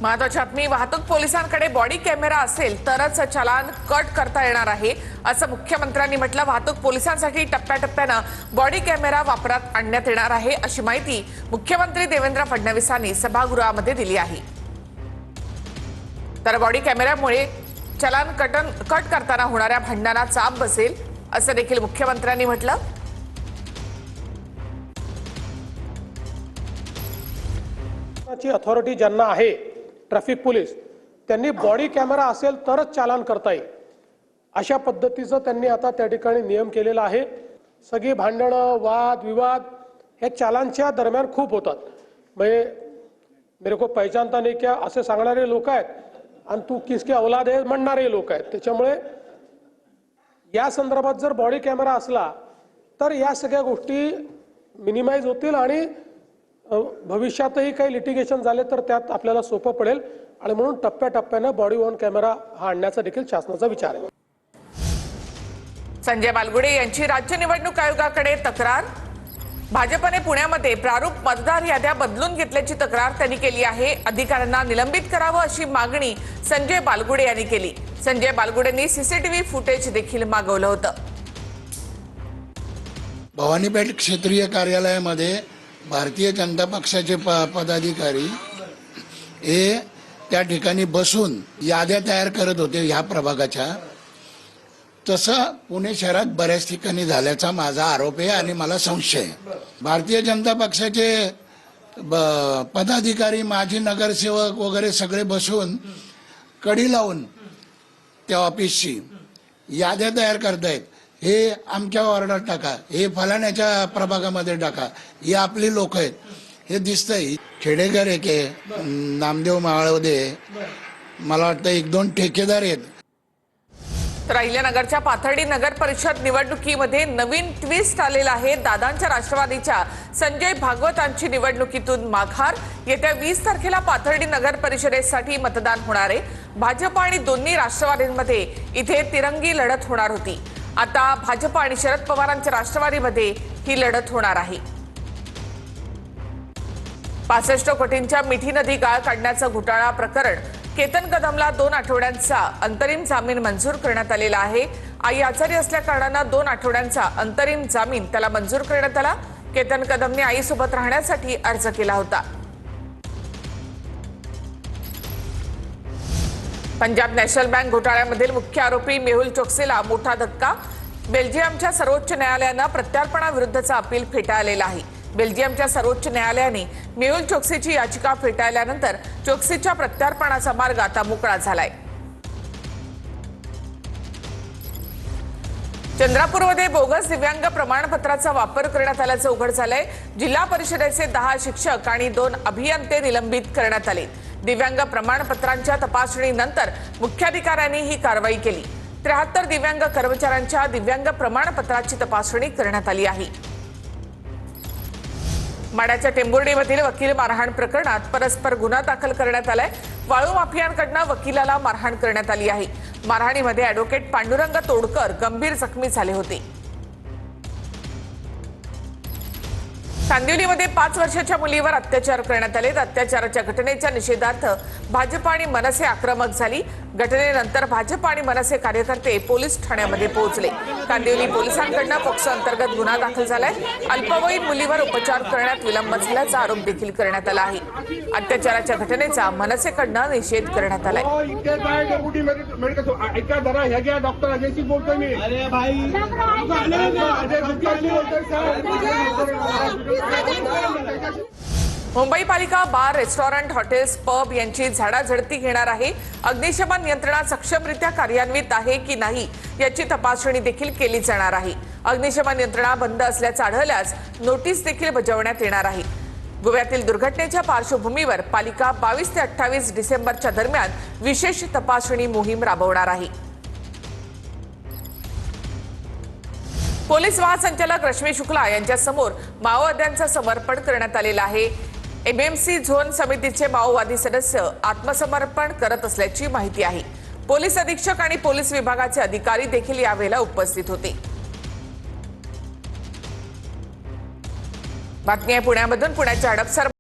महत्वाची बातमी, वाहतूक पोलिसांकडे बॉडी कॅमेरा असेल तरच चालान कट करता येणार आहे असं मुख्यमंत्र्यांनी म्हटलं। वाहतूक पोलिसांसाठी टप्प्याटप्प्याने बॉडी कॅमेरा वापरात आणण्यात येणार आहे अशी माहिती मुख्यमंत्री देवेंद्र फडणवीसांनी सभागृहामध्ये दिली आहे। तर बॉडी कॅमेऱ्यामुळे चालान कट करताना होणाऱ्या भांडणांना चाप बसेल असं देखील मुख्यमंत्र्यांनी म्हटलं। अथॉरिटी ज्यांना आहे ट्रॅफिक पोलीस त्यांनी बॉडी कॅमेरा असेल तरच चालान करता येईल अशा पद्धतीचं त्यांनी आता त्या ठिकाणी नियम केलेला आहे। सगळी भांडणं वाद विवाद हे चालानच्या दरम्यान खूप होतात। म्हणजे मेरे को पहचानता नहीं क्या असे सांगणारे लोक आहेत आणि तू किसके औलाद आहे म्हणणारे लोक आहेत। त्याच्यामुळे या संदर्भात जर बॉडी कॅमेरा असला तर या सगळ्या गोष्टी मिनिमाइज होतील आणि भविष्यातही काही लिटिगेशन झाले तर त्यात आपल्याला सोपं पडेल आणि म्हणून टप्प्याटप्प्याने बॉडी ऑन कॅमेरा हा आणण्याचा देखील शासनाचा विचार आहे। संजय बालगुडे यांची राज्य निवडणूक आयोगाकडे तक्रार। भाजपने पुण्यामध्ये प्रारूप मतदार याद्या बदलून घेतल्याची तक्रार त्यांनी केली आहे। अधिकाऱ्यांना निलंबित करावं अशी मागणी संजय बालगुडे यांनी केली। संजय बालगुडेंनी सीसीटीव्ही फुटेज देखील मागवलं होतं। भवानीपेठ क्षेत्रीय कार्यालयामध्ये भारतीय जनता पक्षाचे पदाधिकारी हे त्या ठिकाणी बसून याद्या तयार करत होते ह्या प्रभागाच्या। तसं पुणे शहरात बऱ्याच ठिकाणी झाल्याचा माझा आरोप आहे आणि मला संशय आहे। भारतीय जनता पक्षाचे पदाधिकारी माजी नगरसेवक वगैरे सगळे बसून कडी लावून त्या ऑफिसची याद्या तयार करतायत। हे आमच्या वॉर्डात टाका, हे फलाण्याच्या प्रभागामध्ये टाका, ही आपली लोक आहेत हे दिसतंय। खेडेकर एक आहे, नामदेव माळवदे, मला वाटतं 1-2 ठेकेदार आहेत। तर अहिल्यानगरच्या पाथर्डी नगर परिषद निवडणुकीमध्ये नवीन ट्विस्ट आलेला आहे। दादांच्या राष्ट्रवादीच्या संजय भागवतांची निवडणुकीतून माघार। येत्या 20 तारखेला पाथर्डी नगर परिषदेसाठी मतदान होणार आहे। भाजप आणि दोन्ही राष्ट्रवादींमध्ये इथे तिरंगी लढत होणार होती। आता भाजप आणि शरद पवारांच्या राष्ट्रवादीमध्ये ही लढत होणार आहे। 65 कोटींच्या मिठी नदी गाळ काढण्याचा घोटाळा प्रकरण केतन कदमला 2 आठवड्यांचा अंतरिम जामीन मंजूर करण्यात आलेला आहे। आई आजारी असल्या कारणाने 2 आठवड्यांचा अंतरिम जामीन त्याला मंजूर करण्यात आला। केतन कदमने आईसोबत राहण्यासाठी अर्ज केला होता। पंजाब नॅशनल बँक घोटाळ्यामधील मुख्य आरोपी मेहुल चोक्सीला मोठा धक्का। बेल्जियमच्या सर्वोच्च न्यायालयाने प्रत्यार्पणाविरुद्धचा अपील फेटाळलेला आहे। बेल्जियमच्या सर्वोच्च न्यायालयाने मेहुल चोक्सीची याचिका फेटाळल्यानंतर चोक्सीच्या प्रत्यार्पणाचा मार्ग आता मोकळा झालाय। चंद्रपूरमध्ये बोगस दिव्यांग प्रमाणपत्राचा वापर करण्यात आल्याचं उघड झालंय। जिल्हा परिषदेचे 10 शिक्षक आणि 2 अभियंते निलंबित करण्यात आले। दिव्यांग प्रमाणपत्रांच्या तपासणीनंतर मुख्याधिकाऱ्यांनी ही कारवाई केली। 73 दिव्यांग कर्मचाऱ्यांच्या दिव्यांग प्रमाणपत्राची तपासणी करण्यात आली आहे। माड्याच्या टेंभुर्णीमधील वकील मारहाण प्रकरणात परस्पर गुन्हा दाखल करण्यात आलाय। वाळू माफियांकडून वकिलाला मारहाण करण्यात आली आहे। मारहाणीमध्ये ॲडव्होकेट पांडुरंग तोडकर गंभीर जखमी झाले होते। कांदिवलीमध्ये 5 वर्षाच्या मुलीवर अत्याचार करण्यात आले। अत्याचाराच्या घटनेच्या निषेधार्थ भाजप आणि मनसे आक्रमक झाली। घटनेनंतर भाजप आणि मनसे कार्यकर्ते पोलीस ठाण्यामध्ये पोहोचले। कांदिवली पोलिसांकडून पोक्सो अंतर्गत गुन्हा दाखल झालाय। अल्पवयीन मुलीवर उपचार करण्यात विलंब झाल्याचा आरोप देखील करण्यात आला आहे। अत्याचाराच्या घटनेचा मनसेकडून निषेध करण्यात आलाय। मुंबई पालिका बार, रेस्टॉरंट, हॉटेल्स, पब यांची झाडाझडती घेणार आहे। अग्निशमन यंत्रणा सक्षमरित्या कार्यान्वित आहे की नाही याची तपासणी देखील केली जाणार आहे। अग्निशमन यंत्रणा बंद असल्याचं आढळल्यास नोटीस देखील बजावण्यात येणार आहे। गोव्यातील दुर्घटनेच्या पार्श्वभूमीवर पालिका 22 ते 28 डिसेंबरच्या दरम्यान विशेष तपासणी मोहीम राबवणार आहे। पोलीस महासंचालक रश्मी शुक्ला यांच्या समोर माओवाद्यांचं समर्पण करण्यात आलेलं आहे। एमएमसी झोन समितीचे माओवादी सदस्य आत्मसमर्पण करत असल्याची माहिती आहे। पोलीस अधीक्षक आणि पोलीस विभागाचे अधिकारी देखील यावेळेला उपस्थित होते। बातमी आहे पुण्यामधून। पुण्याच्या हडपसर